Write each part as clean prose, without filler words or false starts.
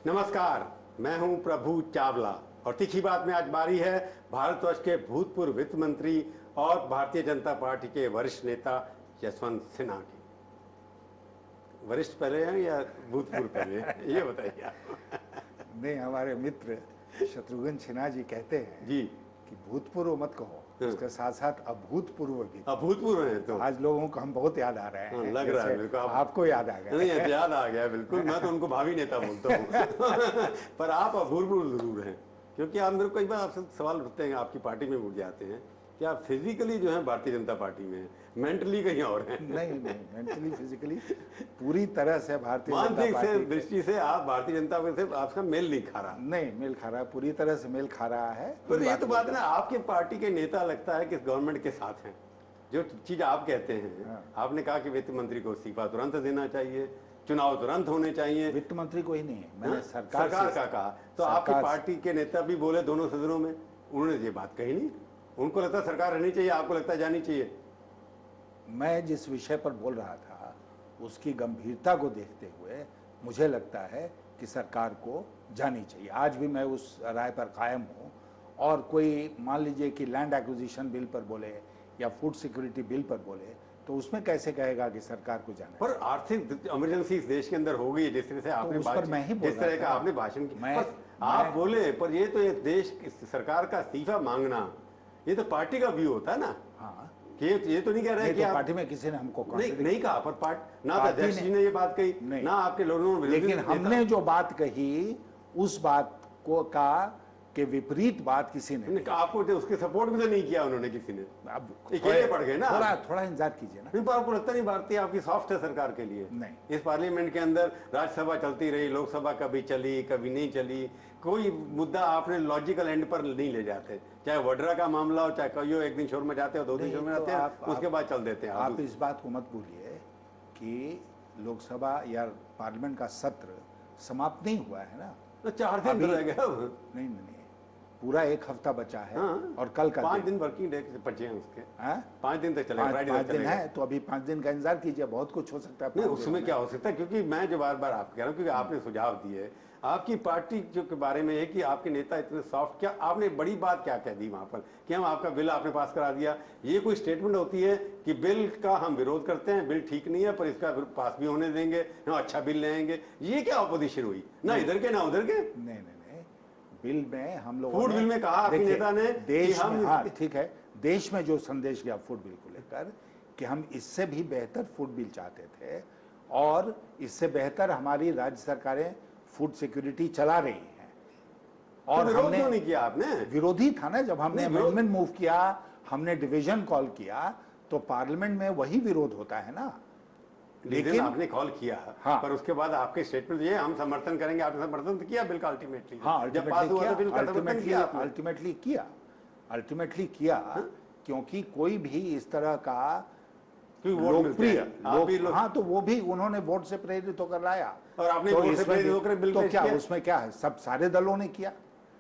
नमस्कार, मैं हूं प्रभु चावला और तीखी बात में आज बारी है भारतवर्ष के भूतपूर्व वित्त मंत्री और भारतीय जनता पार्टी के वरिष्ठ नेता यशवंत सिन्हा की। वरिष्ठ पहले हैं या भूतपूर्व पहले हैं, ये बताइए आप। नहीं, हमारे मित्र शत्रुघ्न सिन्हा जी कहते हैं जी कि भूतपूर्व मत कहो, उसके साथ साथ अभूतपूर्व भी। अभूतपूर्व है तो आज लोगों को हम बहुत याद आ रहे हैं। लग रहा है मेरे को आपको याद आ गया। नहीं, याद आ गया बिल्कुल। मैं तो उनको भावी नेता बोलता हूँ पर आप अभूतपूर्व जरूर हैं, क्योंकि आप मेरे को कई बार आपसे सवाल उठते हैं, आपकी पार्टी में उठ जाते हैं कि आप फिजिकली जो है भारतीय जनता पार्टी में, मेंटली कहीं और हैं। नहीं, मेंटली फिजिकली पूरी तरह से भारतीय जनता मानसिक पार्टी से दृष्टि से आप भारतीय जनता पार्टी से आपका मेल नहीं खा रहा। नहीं मेल खा रहा, पूरी तरह से मेल खा रहा है। पर ये तो बात है ना, आपके पार्टी के नेता लगता है कि गवर्नमेंट के साथ हैं। जो चीज आप कहते हैं, आपने कहा कि वित्त मंत्री को इस्तीफा तुरंत देना चाहिए, चुनाव तुरंत होने चाहिए। वित्त मंत्री को ही नहीं, मैंने सरकार का कहा। तो आपकी पार्टी के नेता भी बोले दोनों सदनों में, उन्होंने ये बात कही नहीं। उनको लगता है सरकार रहनी चाहिए, आपको लगता है जानी चाहिए। मैं जिस विषय पर बोल रहा था उसकी गंभीरता को देखते हुए मुझे लगता है कि सरकार को जानी चाहिए। आज भी मैं उस राय पर कायम हूँ। और कोई मान लीजिए कि लैंड एक्विजिशन बिल पर बोले या फूड सिक्योरिटी बिल पर बोले, तो उसमें कैसे कहेगा कि सरकार को जाना। पर आर्थिक इमरजेंसी इस देश के अंदर हो गई, जिस तरह से आपने उस पर मैं ही बोल जिस तरह का आपने भाषण किया, आप बोले, पर ये तो एक देश सरकार का इस्तीफा मांगना, ये तो पार्टी का व्यू होता है ना। हाँ, कि ये तो नहीं कह रहे कि पार्टी में किसी ने हमको नहीं कहा, पर ना तो अध्यक्ष जी ने ये बात कही, ना आपके लोगों ने। लेकिन हमने जो बात कही उस बात को के विपरीत बात किसी ने आपको तो उसके सपोर्ट में तो नहीं किया उन्होंने, किसी ने। अब अकेले पड़ गए ना। थोड़ा इंतजार कीजिए ना। नहीं, पर आपको लगता नहीं भारतीय आपकी सॉफ्ट है सरकार के लिए? नहीं, इस पार्लियामेंट के अंदर राज्यसभा चलती रही, लोकसभा कभी चली कभी नहीं चली, कोई मुद्दा आपने लॉजिकल एंड पर नहीं ले जाते। चाहे वड्रा का मामला हो, चाहे कहियो एक दिन शोर में जाते हो, 2 दिन शोर में जाते हैं, उसके बाद चल देते हैं। आप इस बात को मत भूलिए कि लोकसभा या पार्लियामेंट का सत्र समाप्त नहीं हुआ है ना। 4 दिन रह गया। नहीं, पूरा 1 हफ्ता बचा है। हाँ, और कल का 5 दिन वर्किंग डे बचे हैं उसके। 5 दिन तक चलेगा, 5 दिन है, तो अभी 5 दिन का इंतजार कीजिए, बहुत कुछ हो सकता है। नहीं, उसमें क्या हो सकता है, क्योंकि मैं जो बार बार आपको कह रहा हूँ, क्योंकि आपने सुझाव दिए आपकी पार्टी जो के बारे में है कि आपके नेता इतने सॉफ्ट, क्या आपने बड़ी बात क्या कह दी वहां पर कि हम आपका बिल आपने पास करा दिया। ये कोई स्टेटमेंट होती है कि बिल का हम विरोध करते हैं, बिल ठीक नहीं है पर इसका पास भी होने देंगे, हम अच्छा बिल लेंगे। ये क्या अपोजिशन हुई, ना इधर के ना उधर के? नहीं, बिल में हम लोग फूड बिल में कहा आपके नेता ने देश में, हाँ ठीक है, देश में जो संदेश गया फूड बिल को लेकर कि हम इससे भी बेहतर फूड बिल चाहते थे और इससे बेहतर हमारी राज्य सरकारें फूड सिक्योरिटी चला रही हैं। और तो हमने क्यों नहीं किया? आपने विरोधी था ना, जब हमने अमेंडमेंट मूव किया, हमने डिवीजन कॉल किया, तो पार्लियामेंट में वही विरोध होता है ना। लेकिन आपने कॉल किया, हाँ, पर उसके बाद आपके स्टेटमेंट ये हम समर्थन करेंगे, आपने समर्थन तो किया बिल का अल्टीमेटली। हाँ, जब पास हुआ तो बिल का अल्टीमेटली किया, क्योंकि कोई भी इस तरह का लोकप्रिय हाँ, तो वो भी उन्होंने वोट से प्रेरित होकर लाया। और आपने वोट से प्रेरित होकर बिल तो क्या उसमें क्या है, सब सारे दलों ने किया।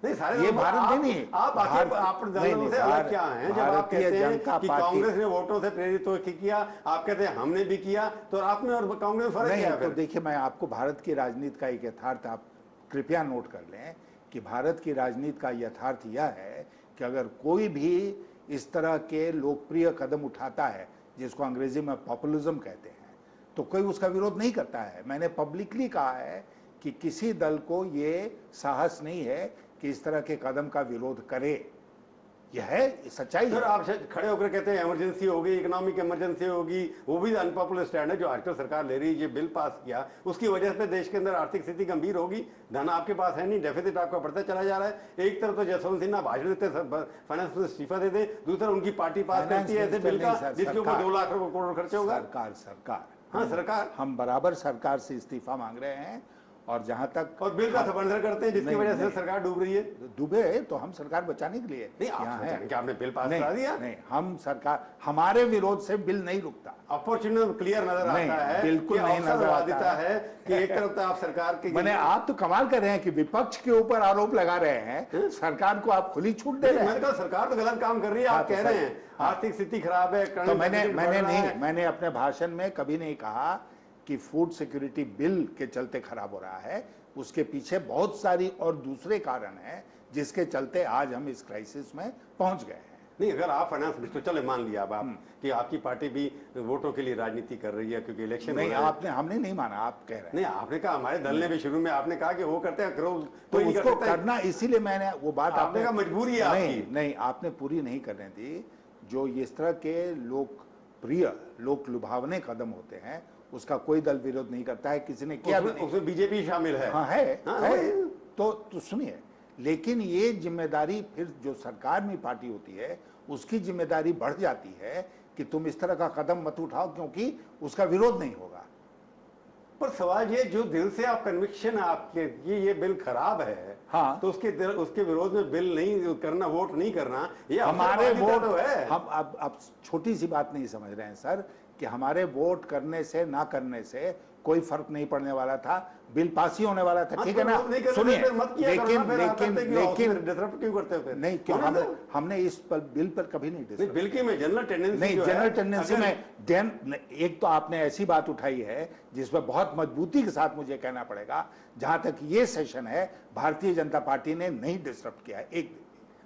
नहीं, सारे ये भारत नहीं है। आप दलों से अलग क्या हैं? जब आप कहते हैं कि कांग्रेस ने वोटों से प्रेरित होकर किया, आप कहते हैं हमने भी किया, तो आपने और कांग्रेस में फर्क क्या है? तो देखिए, मैं आपको भारत की राजनीति का एक यथार्थ आप कृपया नोट कर लें कि भारत की राजनीति का यथार्थ यह है कि अगर कोई भी इस तरह के लोकप्रिय कदम उठाता है, जिसको अंग्रेजी में पॉपुलिज्म कहते हैं, तो कोई उसका विरोध नहीं करता है। मैंने पब्लिकली कहा है कि किसी दल को ये साहस नहीं है कि इस तरह के कदम का विरोध करे। यह है सच्चाई। सर, आप खड़े होकर कहते हैं इमरजेंसी होगी, इकोनॉमिक इमरजेंसी होगी, वो भी अनपॉपुलर स्टैंड है जो आजकल सरकार ले रही है। ये बिल पास किया, उसकी वजह से देश के अंदर आर्थिक स्थिति गंभीर होगी, धन आपके पास है नहीं, डेफिसिट आपका बढ़ता चला जा रहा है। एक तरफ तो जसवंत सिन्हा भाषण देते फाइनेंस मिनिस्टर इस्तीफा दे दे, दूसरा उनकी पार्टी पास करती है ऐसे बिल का जिसके ऊपर 2 लाख करोड़ खर्च होगा। सरकार हम बराबर सरकार से इस्तीफा मांग रहे हैं। और जहां तक और बिल का समर्थन करते हैं जिसकी वजह से सरकार डूब रही है। डूबे तो हम सरकार बचाने के लिए यहाँ है कि आपने बिल पास करा दिया। नहीं, हम सरकार, हमारे विरोध से बिल नहीं रुकता। अपॉर्चुनिटी क्लियर नजर आता है, बिल्कुल नहीं नजर आता है कि एक तरफ तो आप सरकार के मैंने आप तो कमाल कर रहे हैं कि विपक्ष के ऊपर आरोप लगा रहे हैं, सरकार को आप खुली छूट दे रहे हैं। मैंने कहा सरकार तो गलत काम कर रही है, आप कह रहे हैं आर्थिक स्थिति खराब है। तो मैंने अपने भाषण में कभी नहीं कहा कि फूड सिक्योरिटी बिल के चलते खराब हो रहा है। उसके पीछे बहुत सारी और दूसरे कारण हैं जिसके चलते आज हम इस क्राइसिस में पहुंच गए हैं। नहीं, अगर आप फाइनेंस मिनिस्टर, चले मान लिया अब आप कि आपकी पार्टी भी वोटों के लिए राजनीति कर रही है क्योंकि इलेक्शन नहीं, आपने हमने नहीं माना, आप कह रहे हैं। नहीं, आपने कहा, हमारे दल ने भी शुरू में आपने कहा कि वो करते हैं, करो, तो कोई नहीं उसको कर सकता। करना, इसीलिए मैंने वो बात आपने कहा मजबूरी है आपकी। नहीं, आपने पूरी नहीं करने दी। जो इस तरह के लोकप्रिय, लोक लुभावने कदम होते हैं उसका कोई दल विरोध नहीं करता है, किसी ने किया भी नहीं। उसमें बीजेपी शामिल है। हाँ है, हाँ, है। तो सुनिए, लेकिन ये जिम्मेदारी फिर जो सरकार में पार्टी होती है उसकी जिम्मेदारी बढ़ जाती है कि तुम इस तरह का कदम मत उठाओ क्योंकि उसका विरोध नहीं होगा। पर सवाल ये, जो दिल से आप कन्विक्शन आपके ये बिल खराब है, हाँ, तो उसके विरोध में बिल नहीं करना, वोट नहीं करना, ये हमारे वोट है। हम अब छोटी सी बात नहीं समझ रहे हैं सर कि हमारे वोट करने से ना करने से कोई फर्क नहीं पड़ने वाला था, बिल पास ही होने वाला था, ठीक है ना। सुनिए, लेकिन डिसरप्ट क्यों करते हो? नहीं, क्यों हमने इस बिल पर कभी नहीं डिस्कस, बिल की में जनरल टेंडेंसी नहीं, जनरल टेंडेंसी में एक तो आपने ऐसी बात उठाई है जिसमें बहुत मजबूती के साथ मुझे कहना पड़ेगा, जहां तक ये सेशन है भारतीय जनता पार्टी ने नहीं डिस्टर्ब किया है एक।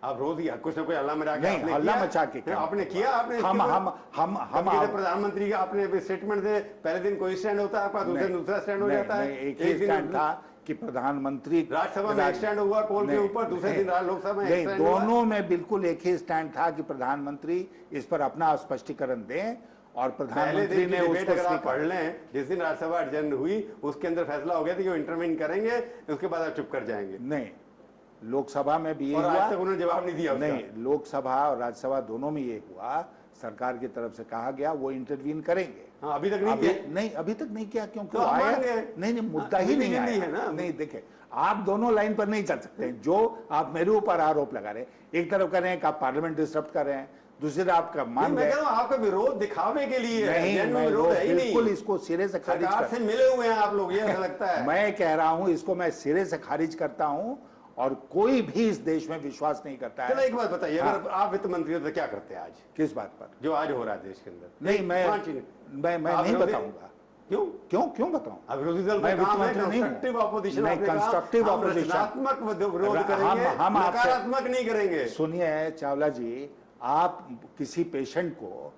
आप रोज ही कुछ ना कुछ हल्ला मचा के, नहीं, हल्ला मचा के क्या आपने किया? आपने हम प्रधानमंत्री का आपने स्टेटमेंट से पहले दिन कोई स्टैंड होता है आपका, दूसरे दिन दूसरा स्टैंड हो जाता है। एक ही स्टैंड था कि प्रधानमंत्री राज्यसभा में एक स्टैंड हुआ कोल के ऊपर, दूसरे दिन लोकसभा में नहीं, दोनों में बिल्कुल एक ही स्टैंड था कि प्रधानमंत्री इस पर अपना स्पष्टीकरण दें और प्रधानमंत्री ने उसको अगर आप पढ़ लें, जिस दिन राज्यसभा एडजर्न हुई उसके अंदर फैसला हो गया था कि वो इंटरवीन करेंगे, उसके बाद आप चुप कर जाएंगे। नहीं, लोकसभा में भी ये हुआ, आज तक उन्होंने जवाब नहीं दिया। नहीं, लोकसभा और राज्यसभा दोनों में ये हुआ, सरकार की तरफ से कहा गया वो इंटरवीन करेंगे। हाँ, अभी तक नहीं किया। नहीं, अभी तक नहीं किया क्योंकि तो आया नहीं, मुद्दा ही नहीं आया है ना। नहीं, देखिए, आप दोनों लाइन पर नहीं चल सकते हैं। जो आप मेरे ऊपर आरोप लगा रहे हैं, एक तरफ कर रहे हैं कि आप पार्लियामेंट डिस्टर्ब कर रहे हैं, दूसरी तरफ आपका मान मैं कह रहा हूं आपका विरोध दिखावे के लिए नहीं, मैं बिल्कुल इसको सिरे से खारिज सरकार से मिले हुए हैं आप लोग, ये ऐसा लगता है। मैं कह रहा हूं इसको मैं सिरे से खारिज करता हूं और कोई भी इस देश में विश्वास नहीं करता है। चलो एक बात बताइए, अगर आप वित्त मंत्री हो तो क्या करते हैं आज? किस बात पर? जो आज हो रहा है देश के अंदर। नहीं, मैं नहीं बताऊंगा। क्यों क्यों बताऊं? अब विरोधी दल का काम है कंस्ट्रक्टिव ऑपोजिशन, कंस्ट्रक्टिव ऑपोजिशन, रचनात्मक विरोध करेंगे, हम नकारात्मक नहीं करेंगे। सुनिए चावला जी, आप किसी पेशेंट को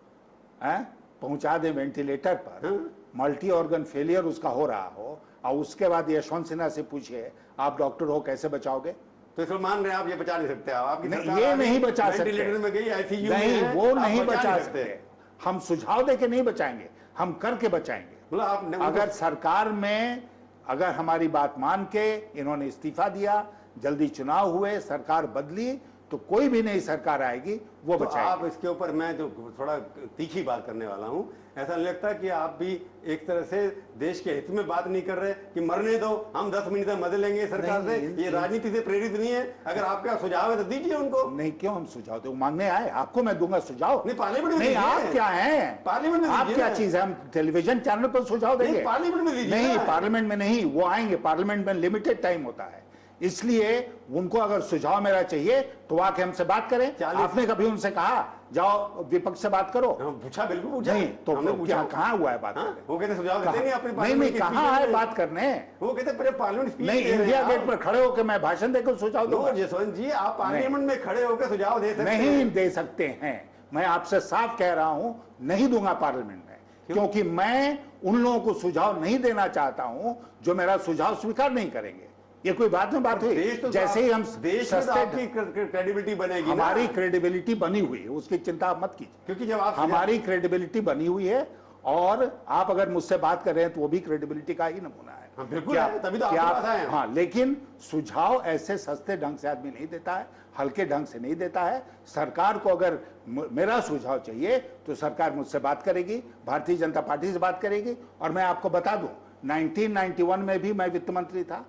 पहुंचा दें वेंटिलेटर पर, मल्टी ऑर्गन फेलियर उसका हो रहा हो, और उसके बाद यशवंत सिन्हा से पूछिए आप डॉक्टर हो कैसे बचाओगे? तो इसको मान रहे हैं आप ये बचा नहीं सकते? आपकी सरकार ये नहीं बचा सकते, वेंटिलेटर में गई, आईसीयू नहीं, में वो नहीं बचा सकते। हम सुझाव देके नहीं बचाएंगे, हम करके बचाएंगे। अगर सरकार में अगर हमारी बात मान के इन्होंने इस्तीफा दिया, जल्दी चुनाव हुए, सरकार बदली, तो कोई भी नई सरकार आएगी वो तो बचाएगी। आप इसके ऊपर मैं जो थोड़ा तीखी बात करने वाला हूं, ऐसा नहीं लगता कि आप भी एक तरह से देश के हित में बात नहीं कर रहे कि मरने दो, हम 10 मिनट तक मजे लेंगे सरकार से? ये राजनीति से प्रेरित नहीं है? अगर आपका सुझाव है तो दीजिए उनको। नहीं, क्यों हम सुझाव दो? मांगने आए, आपको मैं दूंगा सुझाव। नहीं, पार्लियामेंट में नहीं, आप क्या हैं? पार्लियामेंट में आप क्या चीज है? हम टेलीविजन चैनल पर सुझाव देंगे? पार्लियामेंट में दीजिए। नहीं, पार्लियामेंट में नहीं, वो आएंगे, पार्लियामेंट में लिमिटेड टाइम होता है, इसलिए उनको अगर सुझाव मेरा चाहिए तो आके हमसे बात करें। आपने कभी उनसे कहा जाओ विपक्ष से बात करो? पूछा, बिल्कुल पूछा। नहीं, तो क्या कहाँ हुआ है बात? वो कहते सुझाव देते नहीं अपने नहीं, कहाँ है बात करने? वो कहते पूरे पार्लियामेंट स्पीच नहीं, इंडिया गेट पर खड़े होकर मैं भाषण देकर सुझाव दूंगा? जसवंत जी, आप पार्लियामेंट में खड़े होकर सुझाव दे सकते हैं? नहीं दे सकते हैं। मैं आपसे साफ कह रहा हूं, नहीं दूंगा पार्लियामेंट में, क्योंकि मैं उन लोगों को सुझाव नहीं देना चाहता हूं जो मेरा सुझाव स्वीकार नहीं करेंगे। ये कोई बात में बात हुई? जैसे ही हम देश में आपकी क्रेडिबिलिटी बनेगी, हमारी क्रेडिबिलिटी बनी हुई है, उसकी चिंता आप मत कीजिए, क्योंकि जब आप हमारी क्रेडिबिलिटी बनी हुई है और आप अगर मुझसे बात कर रहे हैं तो वो भी क्रेडिबिलिटी का ही नमूना है। हाँ, बिल्कुल है, तभी तो आपके पास आए हैं। हाँ, लेकिन सुझाव ऐसे सस्ते ढंग से आदमी नहीं देता है, हल्के ढंग से नहीं देता है। सरकार को अगर मेरा सुझाव चाहिए तो सरकार मुझसे बात करेगी, भारतीय जनता पार्टी से बात करेगी। और मैं आपको बता दूं, 1991 में भी मैं वित्त मंत्री था,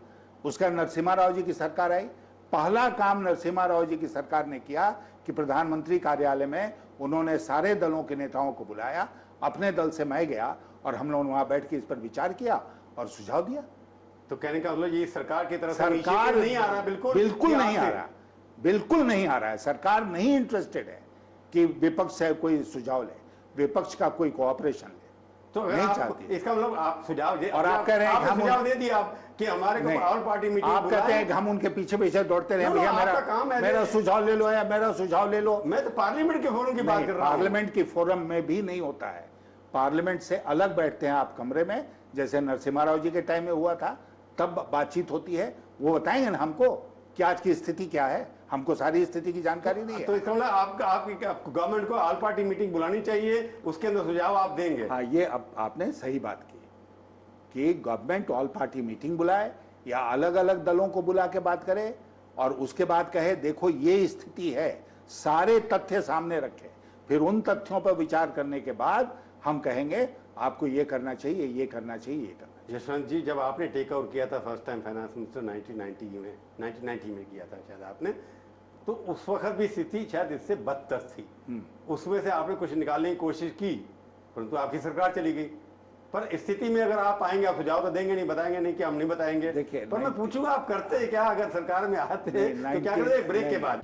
उसका नरसिम्हा राव जी की सरकार आई। पहला काम नरसिम्हा राव जी की सरकार ने किया कि प्रधानमंत्री कार्यालय में उन्होंने सारे दलों के नेताओं को बुलाया, अपने दल से मैं गया और हम लोगों ने वहां बैठ के इस पर विचार किया और सुझाव दिया। तो कहने का मतलब ये सरकार की तरफ से सरकार नहीं आ रहा, बिल्कुल नहीं आ रहा, बिल्कुल नहीं आ रहा है। सरकार नहीं इंटरेस्टेड है कि विपक्ष से कोई सुझाव ले, विपक्ष का कोई कोऑपरेशन ले। तो नहीं चाहती है। इसका मतलब आप सुझाव दे, और आप कह रहे हैं आपने हम सुझाव दे दिया आप कि हमारे को ऑल पार्टी मीटिंग आप कहते हैं कि हम उनके पीछे पीछे दौड़ते रहे, भैया मेरा सुझाव ले लो या मेरा सुझाव ले लो। मैं तो पार्लियामेंट के फोरम की बात कर रहा हूं। पार्लियामेंट की फोरम में भी नहीं होता है, पार्लियामेंट से अलग बैठते हैं आप कमरे में, जैसे नरसिम्हा राव जी के टाइम में हुआ था, तब बातचीत होती है। वो बताएंगे ना हमको कि आज की स्थिति क्या है, हमको सारी स्थिति की जानकारी नहीं है। तो इसका मतलब आपकी गवर्नमेंट को ऑल पार्टी मीटिंग बुलानी चाहिए, उसके अंदर सुझाव आप देंगे। हाँ, ये अब आपने सही बात की कि गवर्नमेंट ऑल पार्टी मीटिंग बुलाए या अलग अलग दलों को बुला के बात करे और उसके बाद कहे देखो ये स्थिति है, सारे तथ्य सामने रखे, फिर उन तथ्यों पर विचार करने के बाद हम कहेंगे आपको ये करना चाहिए, ये करना चाहिए, ये करना चाहिए। यशवंत जी, जब आपने टेक ओवर किया था फर्स्ट टाइम फाइनेंस मिनिस्टर 1990 में किया था शायद आपने, तो उस वक्त भी स्थिति शायद इससे बदतर थी। उसमें से आपने कुछ निकालने की कोशिश की, परंतु आपकी सरकार चली गई। पर स्थिति में अगर आप आएंगे, आप सुझाव तो देंगे नहीं, बताएंगे नहीं कि हम नहीं बताएंगे। देखिए, पर मैं पूछूंगा आप करते क्या अगर सरकार में आते तो क्या करते ब्रेक के बाद?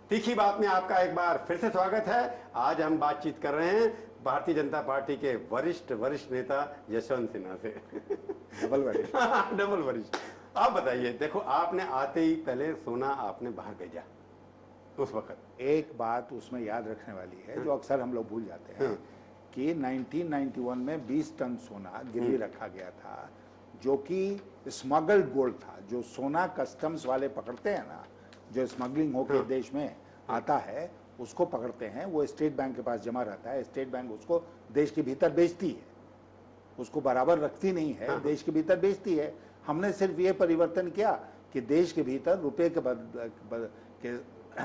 तीखी बात में आपका एक बार फिर से स्वागत है। आज हम बातचीत कर रहे हैं भारतीय जनता पार्टी के वरिष्ठ नेता यशवंत सिन्हा से। डबल वरिष्ठ। डबल वरिष्ठ। आप बताइए, देखो आपने आते ही पहले सोना आपने बाहर भेजा उस वक्त। एक बात उसमें याद रखने वाली है जो अक्सर हम लोग भूल जाते हैं कि 1991 में 20 टन सोना गिरवी रखा गया था, जो कि स्मगल्ड गोल्ड था। जो सोना कस्टम्स वाले पकड़ते हैं ना, जो स्मगलिंग होकर देश में आता है, उसको पकड़ते हैं, वो स्टेट बैंक के पास जमा रहता है। स्टेट बैंक उसको देश के भीतर बेचती है, उसको बराबर रखती नहीं है, देश के भीतर बेचती है। हमने सिर्फ ये परिवर्तन किया कि देश के भीतर रुपए के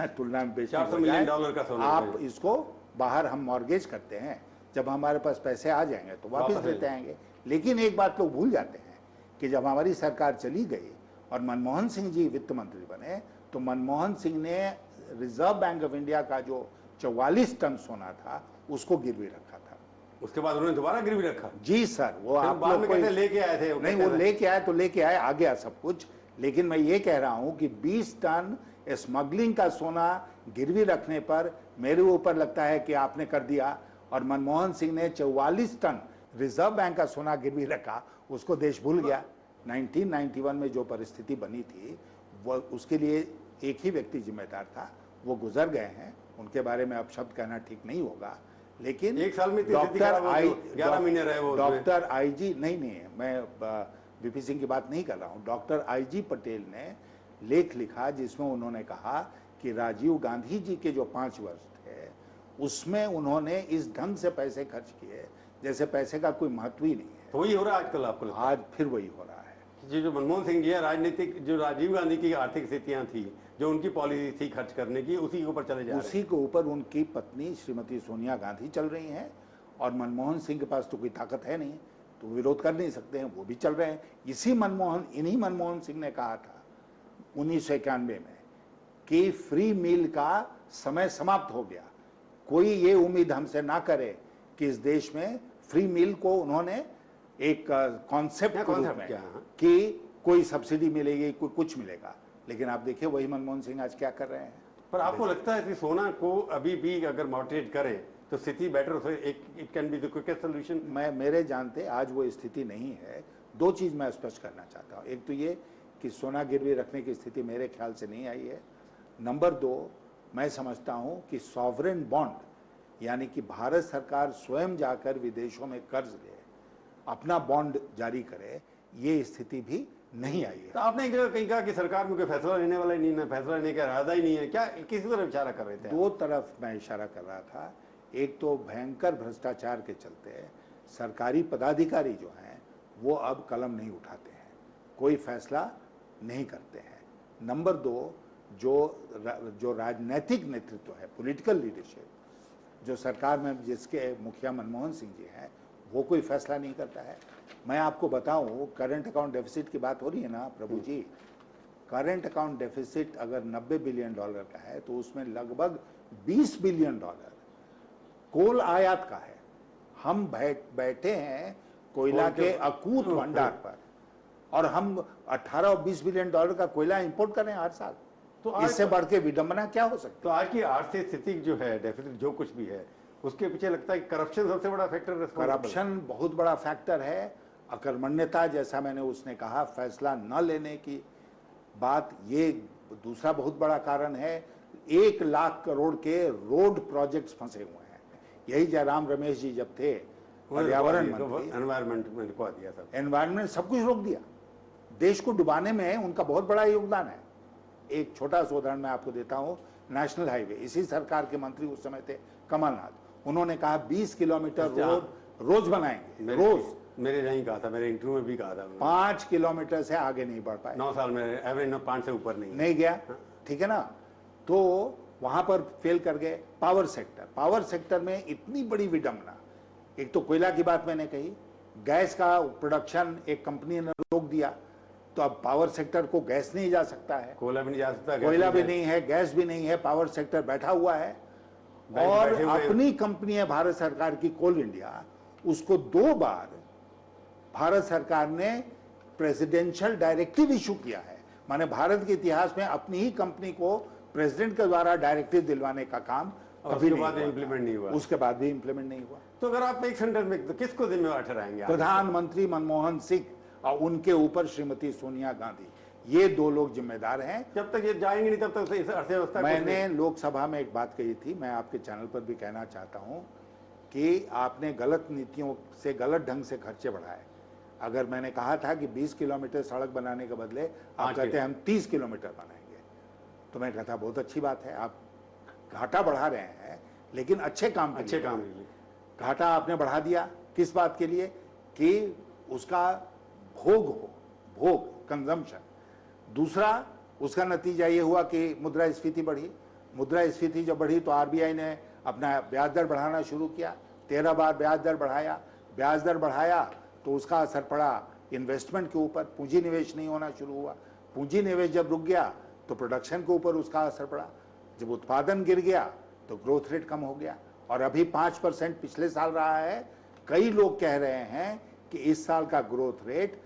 तुलना में बेचने $400 मिलियन का सोना आप इसको बाहर हम मॉर्गेज करते हैं, जब हमारे पास पैसे आ जाएंगे तो वापस देते आएंगे। लेकिन एक बात लोग भूल जाते हैं कि जब हमारी सरकार चली गई और मनमोहन सिंह जी वित्त मंत्री बने, तो मनमोहन सिंह ने रिजर्व बैंक ऑफ इंडिया का जो 44 टन सोना था उसको गिरवी रखा था। उसके बाद उन्होंने दोबारा गिरवी रखा? जी सर, वो आप बाद में कहते लेके आए थे। नहीं, वो लेके आए तो लेके आए, आ गया सब कुछ। लेकिन मैं ये कह रहा हूं कि 20 टन स्मगलिंग का सोना गिरवी रखने पर मेरे ऊपर लगता है कि आपने कर दिया, और मनमोहन सिंह ने 44 टन रिजर्व बैंक का सोना गिरवी रखा, उसको देश भूल गया। 1991 में जो परिस्थिति बनी थी वो उसके लिए एक ही व्यक्ति जिम्मेदार था, वो गुजर गए हैं, उनके बारे में अब शब्द कहना ठीक नहीं होगा। लेकिन एक साल में डॉक्टर आईजी नहीं, मैं वीपी सिंह की बात नहीं कर रहा हूं। डॉक्टर आईजी पटेल ने लेख लिखा जिसमें उन्होंने कहा कि राजीव गांधी जी के जो 5 वर्ष थे उसमें उन्होंने इस ढंग से पैसे खर्च किए जैसे पैसे का कोई महत्व ही नहीं है। तो वही हो रहा है आजकल आपको? आज फिर वही हो रहा है। जो मनमोहन सिंह जी है, राजनीतिक जो राजीव गांधी की आर्थिक स्थितियां थी, जो उनकी पॉलिसी थी खर्च करने की, उसी के ऊपर चले जा रहे हैं। उसी के ऊपर उनकी पत्नी श्रीमती सोनिया गांधी चल रही हैं, और मनमोहन सिंह के पास तो कोई ताकत है नहीं, तो विरोध कर नहीं सकते हैं, वो भी चल रहे हैं। इन्हीं मनमोहन सिंह ने कहा था 1991 में कि फ्री मील का समय समाप्त हो गया। कोई ये उम्मीद हमसे ना करे कि इस देश में फ्री मील को उन्होंने एक कॉन्सेप्ट में कि कोई सब्सिडी मिलेगी, कोई कुछ मिलेगा। लेकिन आप देखिए वही मनमोहन सिंह आज क्या कर रहे हैं। पर आपको लगता है कि सोना को अभी भी अगर मॉडरेट करें तो स्थिति बेटर हो, it can be the quickest solution? मेरे जानते आज वो स्थिति नहीं है। 2 चीज मैं स्पष्ट करना चाहता हूँ। एक तो ये कि सोना गिरवी रखने की स्थिति मेरे ख्याल से नहीं आई है। नंबर 2, मैं समझता हूँ कि सॉवरेन बॉन्ड, यानी कि भारत सरकार स्वयं जाकर विदेशों में कर्ज ले, अपना बॉन्ड जारी करे, ये स्थिति भी नहीं आई है। तो आपने एक जगह कहीं कहा कि सरकार में कोई फैसला लेने वाला ही नहीं है, फैसला लेने का इरादा ही नहीं है, क्या किसी तरफ इशारा कर रहे थे? 2 तरफ मैं इशारा कर रहा था। एक तो भयंकर भ्रष्टाचार के चलते सरकारी पदाधिकारी जो हैं वो अब कलम नहीं उठाते हैं, कोई फैसला नहीं करते हैं। नंबर 2, जो राजनीतिक नेतृत्व है, पॉलिटिकल लीडरशिप, जो सरकार में जिसके मुखिया मनमोहन सिंह जी हैं, वो कोई फैसला नहीं करता है। मैं आपको बताऊं, करंट अकाउंट डेफिसिट की बात हो रही है ना प्रभु जी, करंट अकाउंट डेफिसिट अगर $90 बिलियन का है तो उसमें लगभग $20 बिलियन कोल आयात का है। हम बैठे हैं कोयला के अकूत भंडार पर, और हम 18 और 20 बिलियन डॉलर का कोयला इंपोर्ट कर रहे हैं हर साल। तो इससे बढ़ के विडंबना क्या हो सकती तो आज की आर्थिक स्थिति जो है, डेफिसिट जो कुछ भी है, उसके पीछे लगता है कि करप्शन सबसे बड़ा फैक्टर है? करप्शन बहुत बड़ा फैक्टर है, अकर्मण्यता, जैसा मैंने उसने कहा, फैसला न लेने की बात, ये दूसरा बहुत बड़ा कारण है। 1 लाख करोड़ के रोड प्रोजेक्ट्स फंसे हुए हैं। यही जयराम रमेश जी जब थे पर्यावरण मंत्री, एनवायरमेंट को दिया सब, एनवायरमेंट सब कुछ रोक दिया। देश को डुबाने में उनका बहुत बड़ा योगदान है। एक छोटा सा उदाहरण मैं आपको देता हूं, नेशनल हाईवे, इसी सरकार के मंत्री उस समय थे कमलनाथ, उन्होंने कहा 20 किलोमीटर रोड रोज बनाएंगे, रोज। मेरे नहीं कहा था, मेरे इंटरव्यू में भी कहा था। 5 किलोमीटर से आगे नहीं बढ़ पाए, 9 साल में एवरेज 5 से ऊपर नहीं गया। ठीक है ना, तो वहां पर फेल कर गए। पावर सेक्टर में इतनी बड़ी विडंबना, एक तो कोयला की बात मैंने कही, गैस का प्रोडक्शन एक कंपनी ने रोक दिया, तो अब पावर सेक्टर को गैस नहीं जा सकता है, कोयला भी नहीं जा सकता, कोयला भी नहीं है, गैस भी नहीं है, पावर सेक्टर बैठा हुआ है। और अपनी कंपनी है भारत सरकार की कोल इंडिया, उसको 2 बार भारत सरकार ने प्रेसिडेंशियल डायरेक्टिव इशू किया है। माने भारत के इतिहास में अपनी ही कंपनी को प्रेसिडेंट के द्वारा डायरेक्टिव दिलवाने का काम कभी इम्प्लीमेंट नहीं हुआ, उसके बाद भी इम्प्लीमेंट नहीं हुआ। तो अगर आप एक सेंटेंस में तो किसको जिम्मेवार ठहराएंगे? प्रधानमंत्री मनमोहन सिंह और उनके ऊपर श्रीमती सोनिया गांधी, ये 2 लोग जिम्मेदार हैं। जब तक ये जाएंगे नहीं तब तक इस अर्थव्यवस्था। मैंने लोकसभा में एक बात कही थी, मैं आपके चैनल पर भी कहना चाहता हूं कि आपने गलत नीतियों से गलत ढंग से खर्चे बढ़ाए। अगर मैंने कहा था कि 20 किलोमीटर सड़क बनाने के बदले आप कहते हैं हम 30 किलोमीटर बनाएंगे, तो मैं कहता बहुत अच्छी बात है, आप घाटा बढ़ा रहे हैं लेकिन अच्छे काम के लिए घाटा आपने बढ़ा दिया। किस बात के लिए? कि उसका भोग हो, कंजम्पशन। दूसरा, उसका नतीजा ये हुआ कि मुद्रास्फीति बढ़ी। मुद्रास्फीति जब बढ़ी तो आरबीआई ने अपना ब्याज दर बढ़ाना शुरू किया, 13 बार ब्याज दर बढ़ाया। ब्याज दर बढ़ाया तो उसका असर पड़ा इन्वेस्टमेंट के ऊपर, पूंजी निवेश नहीं होना शुरू हुआ। पूंजी निवेश जब रुक गया तो प्रोडक्शन के ऊपर उसका असर पड़ा। जब उत्पादन गिर गया तो ग्रोथ रेट कम हो गया, और अभी 5% पिछले साल रहा है। कई लोग कह रहे हैं कि इस साल का ग्रोथ रेट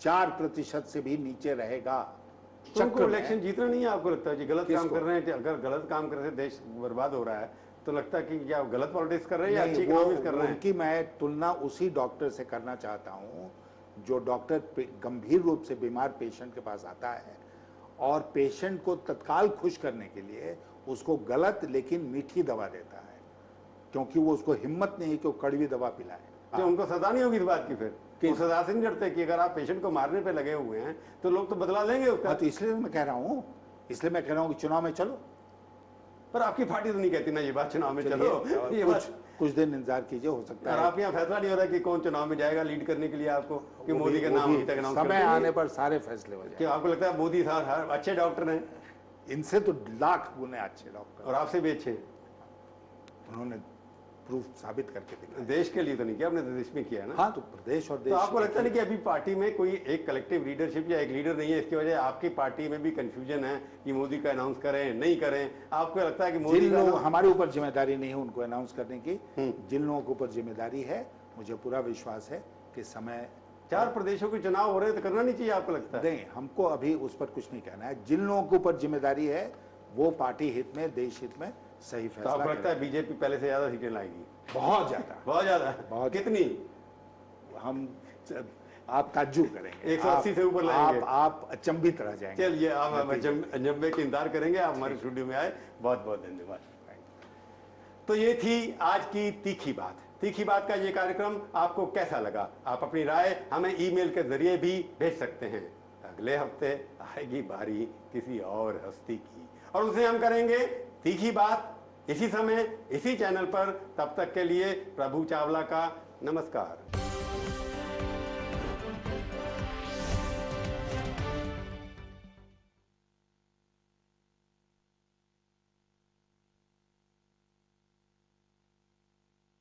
4% से भी नीचे रहेगा। तो इलेक्शन जीतना नहीं है आपको लगता है? जी गलत काम कर रहे हैं, अगर गलत काम कर रहे हैं देश बर्बाद हो रहा है, तो लगता है कि क्या गलत पॉलिटिक्स कर रहे हैं या अच्छी इकोनॉमिक्स कर रहे हैं? उनकी मैं तुलना उसी डॉक्टर से करना चाहता हूं जो डॉक्टर गंभीर रूप से बीमार पेशेंट के पास आता है और पेशेंट को तत्काल खुश करने के लिए उसको गलत लेकिन मीठी दवा देता है, क्योंकि वो उसको हिम्मत नहीं है कि वो कड़वी दवा पिलाए। तो उनको सजा नहीं होगी इस बात की? फिर वो सजा से नहीं डरते कि अगर आप पेशेंट को मारने पे लगे हुए हैं तो लोग तो बदला लेंगे उसका? तो इसलिए मैं कह रहा हूँ कि चुनाव में चलो। पर आपकी पार्टी तो नहीं कहती ना ये बात, चुनाव में चलो। ये बात कुछ दिन इंतजार कीजिए, हो सकता है। आप यहाँ फैसला नहीं हो रहा कि कौन चुनाव में जाएगा लीड करने के लिए आपको, कि मोदी का नाम अभी तक अनाउंस कर दिया? समय आने पर सारे फैसले हो जाएंगे। आपको लगता है मोदी साहब अच्छे डॉक्टर हैं? इनसे तो लाख गुने अच्छे डॉक्टर, और आपसे भी अच्छे। उन्होंने प्रूफ साबित करके दिखाया। देश के लिए तो नहीं किया, अपने देश में किया ना। हाँ, तो प्रदेश और देश। तो आपको लगता नहीं कि अभी पार्टी में कोई एक कलेक्टिव लीडरशिप या एक लीडर नहीं है, इसकी वजह आपकी पार्टी में भी कंफ्यूजन है कि मोदी का अनाउंस करें नहीं करें? आपको लगता है कि मोदी जिन लोग, हमारे ऊपर जिम्मेदारी नहीं है उनको अनाउंस करने की, जिन लोगों के ऊपर जिम्मेदारी है, मुझे पूरा विश्वास है कि समय 4 प्रदेशों के चुनाव हो रहे हैं तो करना नहीं चाहिए आपको लगता है? नहीं, हमको अभी उस पर कुछ नहीं कहना है। जिन लोगों के ऊपर जिम्मेदारी है वो पार्टी हित में, देश हित में सही फैसला। तो आपको लगता है बीजेपी पहले से ज्यादा सीटें लाएगी? बहुत ज्यादा, बहुत ज्यादा। बहुत। कितनी? हम आप ताज्जुब करेंगे, 180 से ऊपर लाएंगे। आप अचंभित रह जाएंगे। चलिए, आप अजम्बे के इंतजार करेंगे। आप हमारे स्टूडियो में आए, बहुत बहुत धन्यवाद। तो ये थी आज की तीखी बात। तीखी बात का ये कार्यक्रम आपको कैसा लगा? आप अपनी राय हमें ईमेल के जरिए भी भेज सकते हैं। अगले हफ्ते आएगी बारी किसी और हस्ती की, और उसे हम करेंगे तीखी बात, इसी समय इसी चैनल पर। तब तक के लिए प्रभु चावला का नमस्कार।